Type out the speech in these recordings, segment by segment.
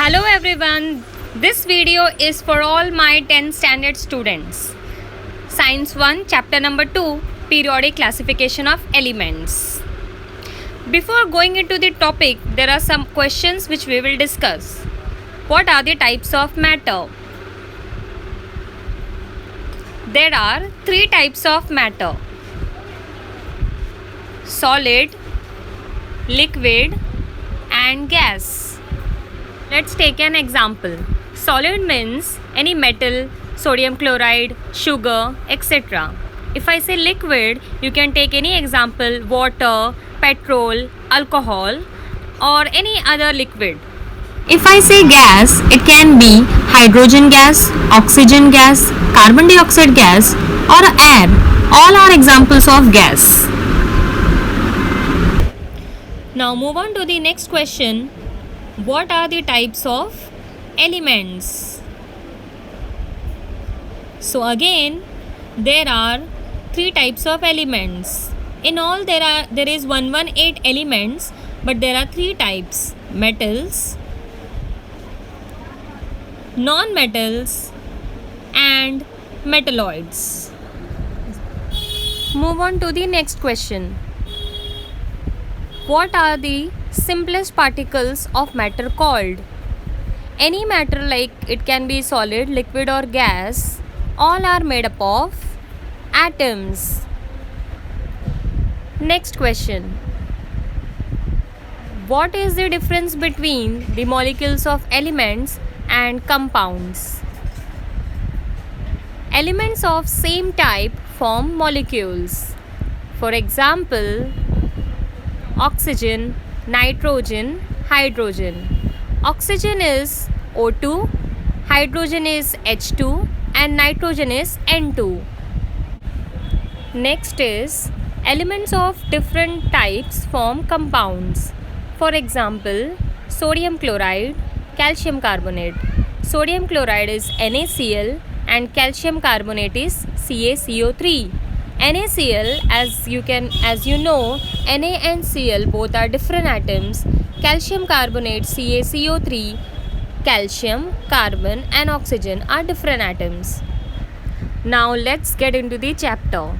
Hello everyone, this video is for all my 10th standard students. Science 1, chapter number 2, periodic classification of elements. Before going into the topic, there are some questions which we will discuss. What are the types of matter? There are 3 types of matter: solid, liquid and gas. Let's take an example. Solid means any metal, sodium chloride, sugar, etc. If I say liquid, you can take any example: water, petrol, alcohol or any other liquid. If I say gas, it can be hydrogen gas, oxygen gas, carbon dioxide gas or air. All are examples of gas. Now move on to the next question. What are the types of elements? So again, there are 3 types of elements. In all there is 118 elements, but there are 3 types: metals, non-metals and metalloids. Move on to the next question. What are the simplest particles of matter called? Any matter, like it can be solid, liquid or gas, all are made up of atoms. Next question. What is the difference between the molecules of elements and compounds? Elements of same type form molecules. For example, oxygen, nitrogen, hydrogen. Oxygen is O2, hydrogen is H2 and nitrogen is N2. Next is elements of different types form compounds. For example, sodium chloride, calcium carbonate. Sodium chloride is NaCl and calcium carbonate is CaCO3. NaCl, as you know, Na and Cl both are different atoms. Calcium carbonate, CaCO3, calcium, carbon and oxygen are different atoms. Now let's get into the chapter.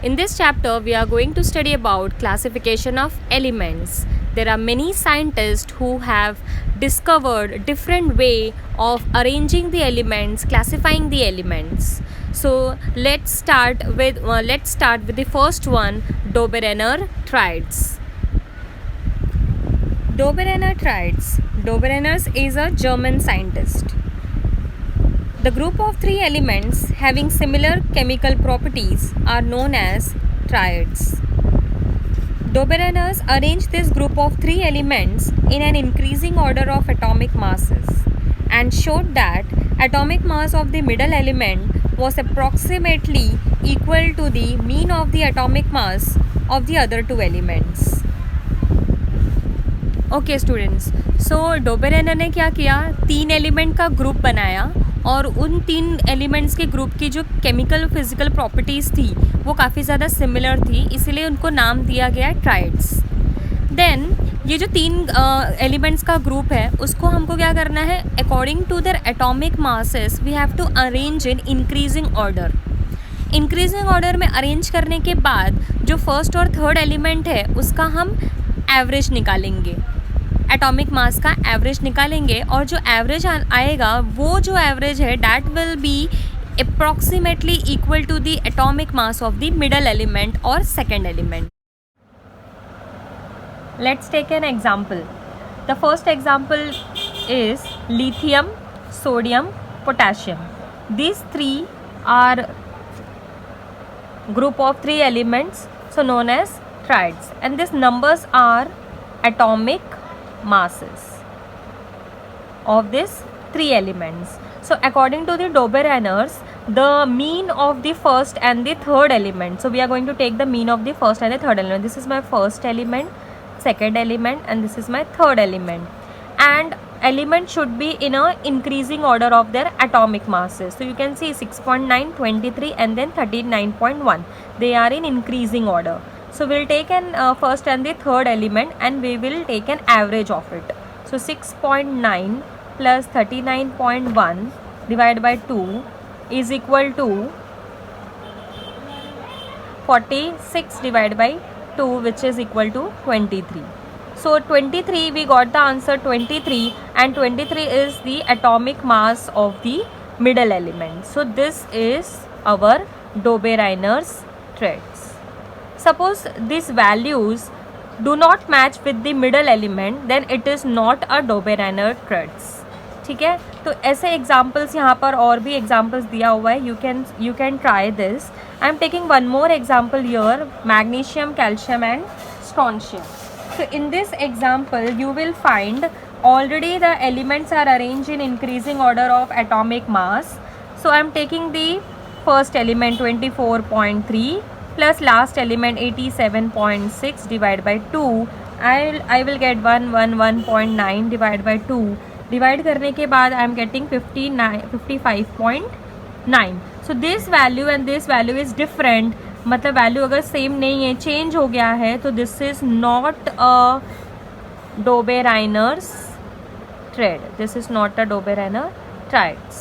In this chapter, we are going to study about classification of elements. There are many scientists who have discovered different way of arranging the elements, classifying the elements. So let's start with the first one, Dobereiner triads. Dobereiner triads. Dobereiner is a German scientist. The group of 3 elements having similar chemical properties are known as triads. Dobereiner arranged this group of 3 elements in an increasing order of atomic masses and showed that atomic mass of the middle element was approximately equal to the mean of the atomic mass of the other 2 elements. Okay students, so डोबेरेनर ने क्या किया, 3 element का group बनाया और उन 3 elements के group की जो केमिकल फिजिकल प्रॉपर्टीज़ थी वो काफ़ी ज़्यादा सिमिलर थी, इसलिए उनको नाम दिया गया ट्राइड्स. देन ये जो 3 एलिमेंट्स का ग्रुप है उसको हमको क्या करना है, according to their atomic masses we have to arrange in increasing order. Increasing order में अरेंज करने के बाद जो फर्स्ट और थर्ड एलिमेंट है उसका हम एवरेज निकालेंगे, एटॉमिक मास का एवरेज निकालेंगे और जो एवरेज आएगा वो जो एवरेज है that will be approximately equal to the atomic mass of the middle element और second element. Let's take an example. The first example is lithium, sodium, potassium. These 3 are group of 3 elements, so known as triads, and these numbers are atomic masses of these 3 elements. So according to the Dobereiner's, the mean of the first and the third element, so we are going to take the mean of the first and the third element. This is my first element, second element and this is my third element, and element should be in a increasing order of their atomic masses. So you can see 6.9, 23 and then 39.1, they are in increasing order. So we'll take an first and the third element and we will take an average of it. So 6.9 plus 39.1 divided by 2 is equal to 46 divided by 2, which is equal to 23. So 23, we got the answer 23, and 23 is the atomic mass of the middle element. So this is our Dobereiner's threads. Suppose these values do not match with the middle element, then it is not a Dobereiner threads. ठीक है, तो ऐसे examples यहाँ पर और भी examples दिया हुआ है. You can try this. I am taking one more example here, magnesium, calcium and strontium. So in this example you will find already the elements are arranged in increasing order of atomic mass. So I am taking the first element 24.3 plus last element 87.6 divided by 2. I will get 111.9 divided by 2. Divide करने के बाद I am getting 55.9. So this value and this value is different. मतलब value अगर same नहीं है, change हो गया है, तो this is not a Dobereiner's thread. This is not a Dobereiner threads.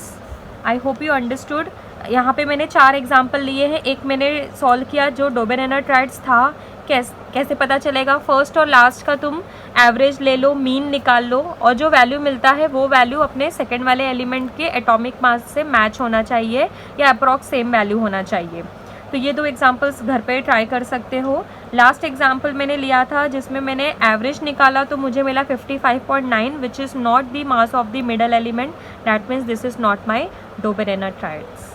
I hope you understood. यहाँ पे मैंने 4 एग्जाम्पल लिए हैं. एक मैंने सॉल्व किया जो Dobereiner threads था. कैसे पता चलेगा? फर्स्ट और लास्ट का तुम एवरेज ले लो, मीन निकाल लो, और जो वैल्यू मिलता है वो वैल्यू अपने सेकेंड वाले एलिमेंट के एटॉमिक मास से मैच होना चाहिए या अप्रॉक्स सेम वैल्यू होना चाहिए. तो ये 2 एग्जाम्पल्स घर पे ट्राई कर सकते हो. लास्ट एग्जाम्पल मैंने लिया था जिसमें मैंने एवरेज निकाला तो मुझे मिला 55.9, which is not the mass of the middle element. That means this is not my Dobereiner threads.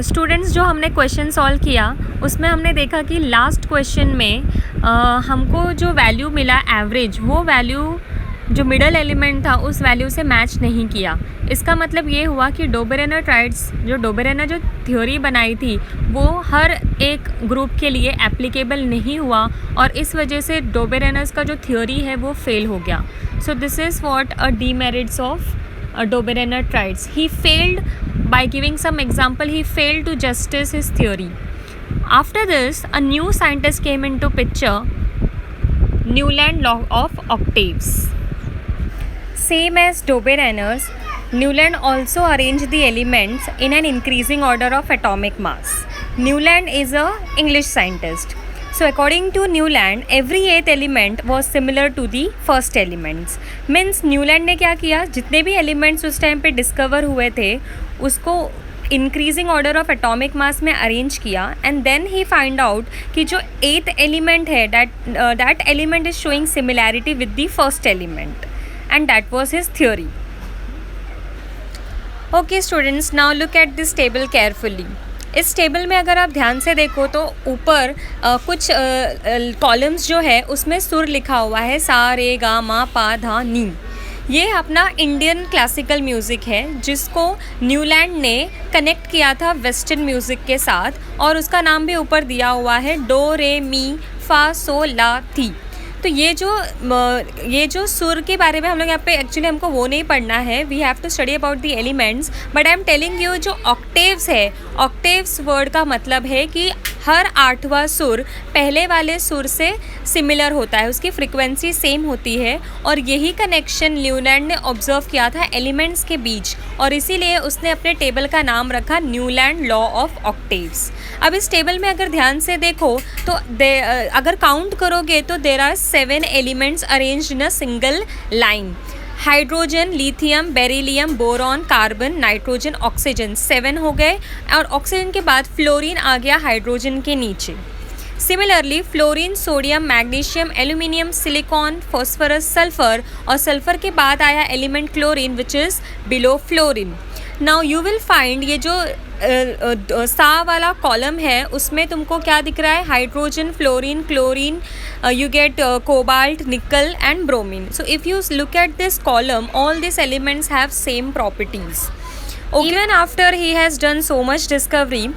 Students जो हमने क्वेश्चन सॉल्व किया उसमें हमने देखा कि लास्ट क्वेश्चन में हमको जो वैल्यू मिला एवरेज, वो वैल्यू जो मिडल एलिमेंट था उस वैल्यू से मैच नहीं किया. इसका मतलब ये हुआ कि Dobereiner threads, जो Dobereiner जो थ्योरी बनाई थी वो हर एक ग्रुप के लिए एप्लीकेबल नहीं हुआ, और इस वजह से Dobereiner's का जो थ्योरी है वो फेल हो गया. So this is what a demerits of Dobereiner threads. He failed by giving some example. He failed to justice his theory. After this, a new scientist came into picture, Newland law of octaves. Same as Dobereiner's, Newland also arranged the elements in an increasing order of atomic mass. Newland is a English scientist. So according to Newland, every 8th element was similar to the first elements. Means Newland ने क्या किया, जितने भी elements उस time पे discover हुए थे उसको increasing order of atomic mass में अरेंज किया, and then he find out कि जो 8th एलिमेंट है that element is showing similarity with the first element, and that was his theory. Okay students, now look at this table carefully. इस table में अगर आप ध्यान से देखो तो ऊपर कुछ कॉलम्स जो है उसमें सुर लिखा हुआ है, सा रे गा मा पा धा नी. ये अपना इंडियन क्लासिकल म्यूज़िक है जिसको न्यूलैंड ने कनेक्ट किया था वेस्टर्न म्यूज़िक के साथ, और उसका नाम भी ऊपर दिया हुआ है, डो रे मी फा सो ला थी. तो ये जो सुर के बारे में हम लोग यहाँ पे एक्चुअली हमको वो नहीं पढ़ना है, we have to study about the elements, but I am telling you जो ऑक्टेव्स है, ऑक्टेव्स वर्ड का मतलब है कि हर 8वां सुर पहले वाले सुर से सिमिलर होता है, उसकी फ्रिक्वेंसी सेम होती है, और यही कनेक्शन न्यूलैंड ने ऑब्जर्व किया था एलिमेंट्स के बीच, और इसीलिए उसने अपने टेबल का नाम रखा न्यूलैंड लॉ ऑफ ऑक्टेव्स. अब इस टेबल में अगर ध्यान से देखो तो अगर काउंट करोगे तो there are 7 elements arranged in a single line. Hydrogen, lithium, beryllium, boron, carbon, nitrogen, oxygen, 7 हो गए, और ऑक्सीजन के बाद फ्लोरीन आ गया हाइड्रोजन के नीचे. Similarly fluorine, sodium, magnesium, aluminium, silicon, phosphorus, sulphur, और सल्फर के बाद आया element chlorine which is below fluorine. Now you will find ये जो सा वाला कॉलम है उसमें तुमको क्या दिख रहा है, hydrogen, fluorine, chlorine, you get cobalt, nickel and bromine. So if you look at this column, all these elements have same properties. Okay. Even after he has done so much discovery,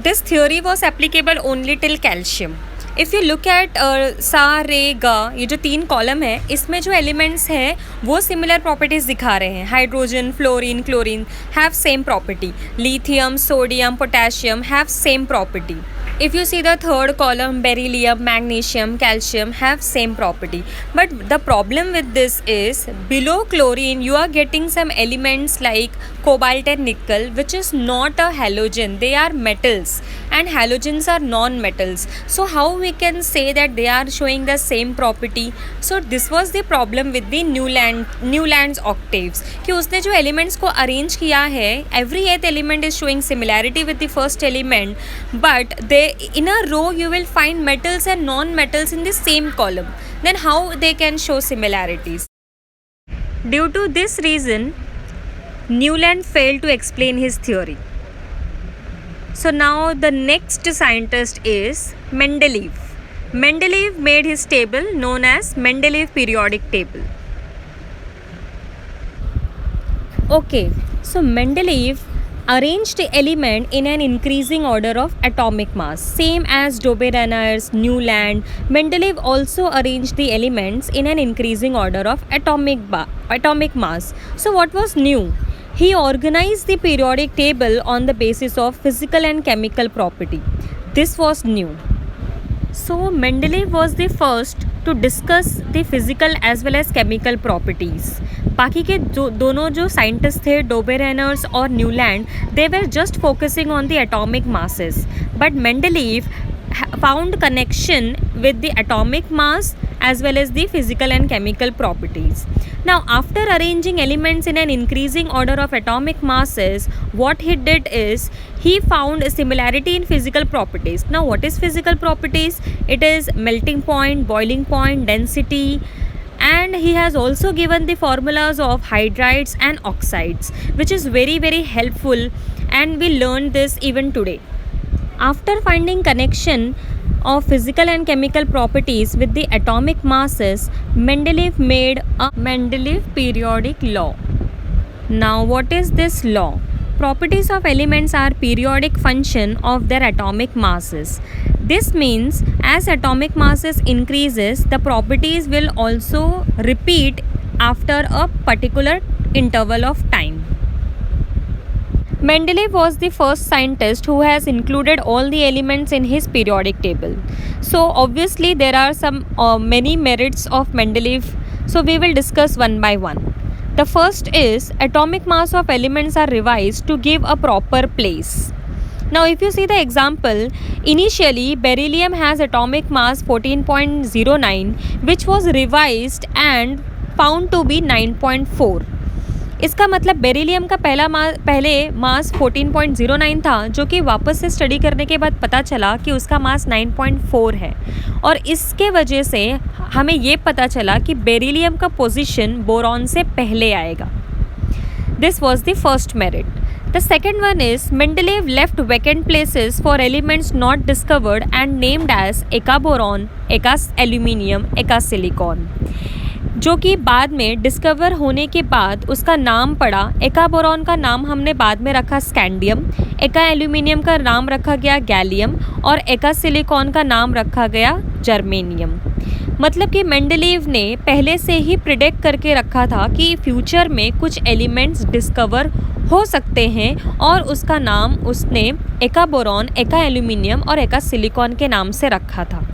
this theory was applicable only till calcium. If you look at सा रे गा, ये जो 3 column है इसमें जो elements हैं वो सिमिलर प्रॉपर्टीज़ दिखा रहे हैं. Hydrogen, fluorine, chlorine have same property. Lithium, sodium, potassium have same property. If you see the third column, beryllium, magnesium, calcium have same property. But the problem with this is below chlorine you are getting some elements like cobalt and nickel, which is not a halogen. They are metals and halogens are non-metals. So how we can say that they are showing the same property? So this was the problem with the Newland's octaves कि उसने जो elements को arrange किया है, every eighth element is showing similarity with the first element, but they in a row you will find metals and non-metals in the same column. Then how they can show similarities? Due to this reason, Newland failed to explain his theory. So now the next scientist is Mendeleev. Mendeleev made his table known as Mendeleev periodic table. Okay, so Mendeleev arranged the element in an increasing order of atomic mass. Same as Dobereiner, Newland, Mendeleev also arranged the elements in an increasing order of atomic mass. So what was new? He organized the periodic table on the basis of physical and chemical property. This was new. So Mendeleev was the first to discuss the physical as well as chemical properties. बाकी के दोनों जो scientist थे, डोबेरेनर्स और Newland, they were just focusing on the atomic masses. But Mendeleev found connection with the atomic mass as well as the physical and chemical properties. Now, after arranging elements in an increasing order of atomic masses, what he did is he found a similarity in physical properties. Now, what is physical properties? It is melting point, boiling point, density, and he has also given the formulas of hydrides and oxides, which is very, very helpful, and we learned this even today. After finding connection of physical and chemical properties with the atomic masses, Mendeleev made a Mendeleev periodic law. Now, what is this law? Properties of elements are periodic function of their atomic masses. This means as atomic masses increases, the properties will also repeat after a particular interval of time. Mendeleev was the first scientist who has included all the elements in his periodic table. So obviously there are some many merits of Mendeleev. So we will discuss one by one. The first is atomic mass of elements are revised to give a proper place. Now if you see the example, initially beryllium has atomic mass 14.09, which was revised and found to be 9.4. इसका मतलब beryllium का पहले मास 14.09 था, जो कि वापस से study करने के बाद पता चला कि उसका मास 9.4 है, और इसके वजह से हमें ये पता चला कि बेरिलियम का पोजीशन बोरॉन से पहले आएगा. This was the first merit. The second one is Mendeleev left vacant places for elements not discovered and named as एका बोरॉन, एका एल्यूमिनियम, एका सिलिकॉन, जो कि बाद में डिस्कवर होने के बाद उसका नाम पड़ा. एका बोरॉन का नाम हमने बाद में रखा स्कैंडियम, एका एल्यूमिनियम का नाम रखा गया गैलियम, और एका सिलिकॉन का नाम रखा गया जर्मेनियम. मतलब कि मेंडलीव ने पहले से ही प्रिडिक्ट करके रखा था कि फ्यूचर में कुछ एलिमेंट्स डिस्कवर हो सकते हैं, और उसका नाम उसने एका बोरॉन, एका एल्यूमिनियम और एका सिलिकॉन के नाम से रखा था.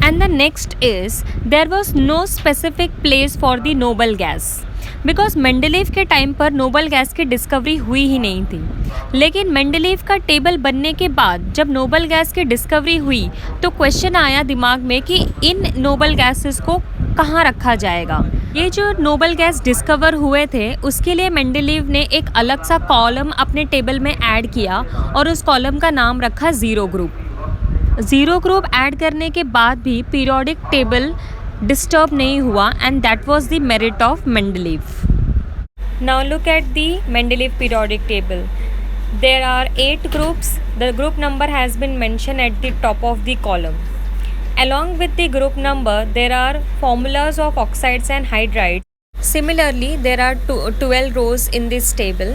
And the next is there was no specific place for the noble gas, because Mendeleev के टाइम पर नोबल गैस की डिस्कवरी हुई ही नहीं थी. लेकिन मेंडलीव का टेबल बनने के बाद जब नोबल गैस की डिस्कवरी हुई तो क्वेश्चन आया दिमाग में कि इन नोबल गैसेस को कहाँ रखा जाएगा. ये जो नोबल गैस डिस्कवर हुए थे उसके लिए मेंडलीव ने एक अलग सा कॉलम अपने टेबल में ऐड किया, और उस कॉलम का नाम रखा zero group. Zero group add करने के बाद भी पीरियोडिक टेबल डिस्टर्ब नहीं हुआ, and that was the merit of Mendeleev. Now look at the Mendeleev periodic table. There are 8 groups. The group number has been mention at the top of the column. Along with the group number, there are formulas of oxides and hydrides. Similarly, there are 12 rows in this table.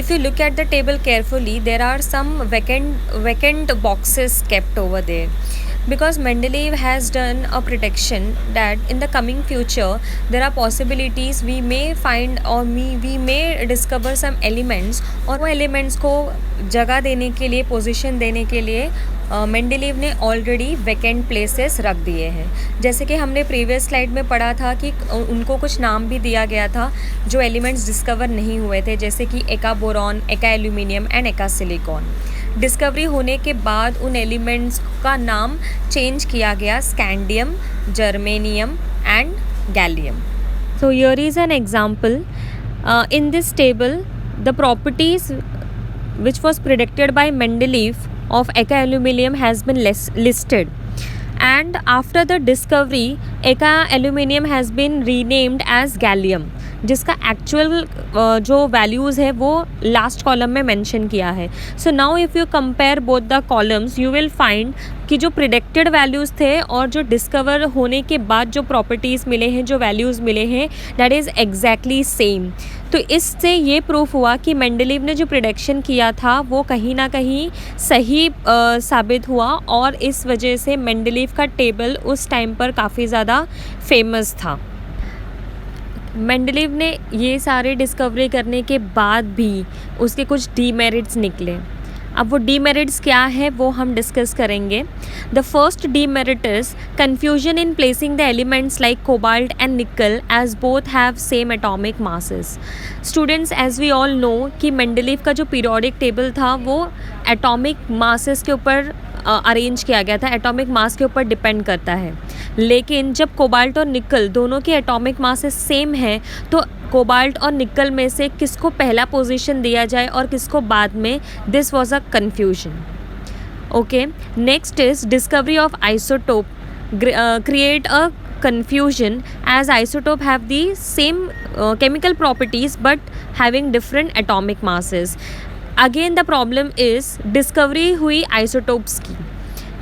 If you look at the table carefully, there are some vacant boxes kept over there, because Mendeleev has done a prediction that in the coming future there are possibilities we may find, or we may discover some elements, और वो elements को जगह देने के लिए, position देने के लिए मेंडेलीव ने ऑलरेडी वैकेंट प्लेसेस रख दिए हैं। जैसे कि हमने प्रीवियस स्लाइड में पढ़ा था कि उनको कुछ नाम भी दिया गया था जो एलिमेंट्स डिस्कवर नहीं हुए थे, जैसे कि एका बोरॉन, एका एल्यूमिनियम एंड एका सिलिकॉन। डिस्कवरी होने के बाद उन एलिमेंट्स का नाम चेंज किया गया scandium, germanium and gallium. So here is an example. In this table, the properties which was predicted by Mendeleev of Eka aluminium has been listed. And after the discovery, Eka aluminium has been renamed as gallium, जिसका actual जो values है वो last column में mention किया है। So now if you compare both the columns you will find कि जो predicted values थे और जो डिस्कवर होने के बाद जो प्रॉपर्टीज़ मिले हैं, जो वैल्यूज़ मिले हैं, दैट इज़ एग्जैक्टली सेम। तो इससे ये प्रूफ हुआ कि मेंडेलीव ने जो प्रिडिक्शन किया था वो कहीं ना कहीं सही साबित हुआ, और इस वजह से मेंडेलीव का टेबल उस टाइम पर काफ़ी ज़्यादा फेमस था। मेंडेलीव ने ये सारे डिस्कवरी करने के बाद भी उसके कुछ डीमेरिट्स निकले। अब वो डीमेरिट्स क्या है वो हम डिस्कस करेंगे। The first demerit is confusion in placing the elements like cobalt and nickel as both have same atomic masses. Students, as we all know कि मेंडेलीव का जो पीरियोडिक टेबल था वो एटॉमिक मासेस के ऊपर अरेंज किया गया था, एटॉमिक मास के ऊपर डिपेंड करता है। लेकिन जब कोबाल्ट और निकल दोनों के एटॉमिक मासेस सेम हैं तो कोबाल्ट और निकल में से किसको पहला पोजीशन दिया जाए और किसको बाद में, this was a confusion. Okay, next is discovery of isotope create a confusion as isotope have the same chemical properties but having different atomic masses. Again the problem is discovery हुई isotopes की।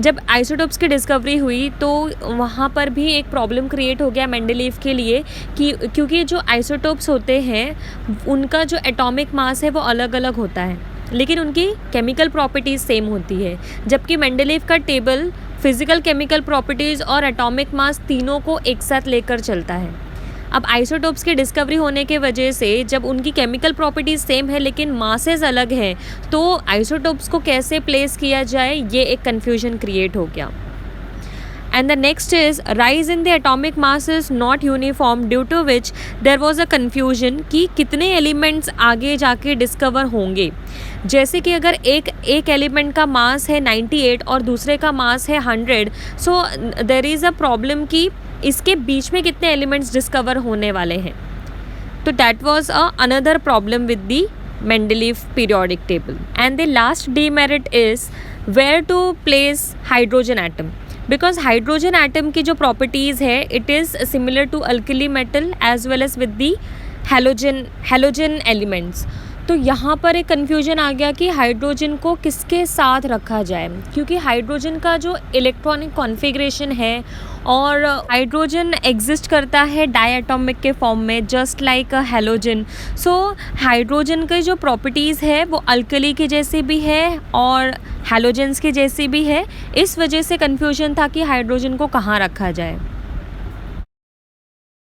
जब isotopes की discovery हुई तो वहाँ पर भी एक प्रॉब्लम क्रिएट हो गया मेंडेलीव के लिए कि क्योंकि जो आइसोटोप्स होते हैं उनका जो एटॉमिक मास है वो अलग अलग होता है, लेकिन उनकी केमिकल प्रॉपर्टीज़ सेम होती है। जबकि मेंडेलीव का टेबल फिज़िकल, केमिकल प्रॉपर्टीज़ और एटॉमिक मास तीनों को एक साथ लेकर चलता है। अब आइसोटोप्स की डिस्कवरी होने के वजह से जब उनकी केमिकल प्रॉपर्टीज़ सेम है लेकिन मासेस अलग हैं, तो आइसोटोप्स को कैसे प्लेस किया जाए ये एक कन्फ्यूजन क्रिएट हो गया। And the next is rise in the atomic mass is not uniform due to which there was a confusion कि कितने एलिमेंट्स आगे जाके डिस्कवर होंगे। जैसे कि अगर एक एलिमेंट का मास है 98 और दूसरे का मास है 100, so there is a problem कि इसके बीच में कितने एलिमेंट्स डिस्कवर होने वाले हैं। तो that was another problem with the Mendeleev periodic table. And the last demerit is where to place hydrogen atom. Because hydrogen atom की जो प्रॉपर्टीज़ है it is similar to alkali metal as well as with the halogen elements. तो यहाँ पर एक confusion आ गया कि hydrogen को किसके साथ रखा जाए, क्योंकि हाइड्रोजन का जो इलेक्ट्रॉनिक कॉन्फ़िगरेशन है और हाइड्रोजन एग्जिस्ट करता है डायटोमिक के फॉर्म में जस्ट लाइक अ हैलोजन। सो हाइड्रोजन की जो प्रॉपर्टीज़ है वो अल्कली की जैसी भी है और हैलोजेंस की जैसी भी है। इस वजह से कन्फ्यूजन था कि हाइड्रोजन को कहाँ रखा जाए।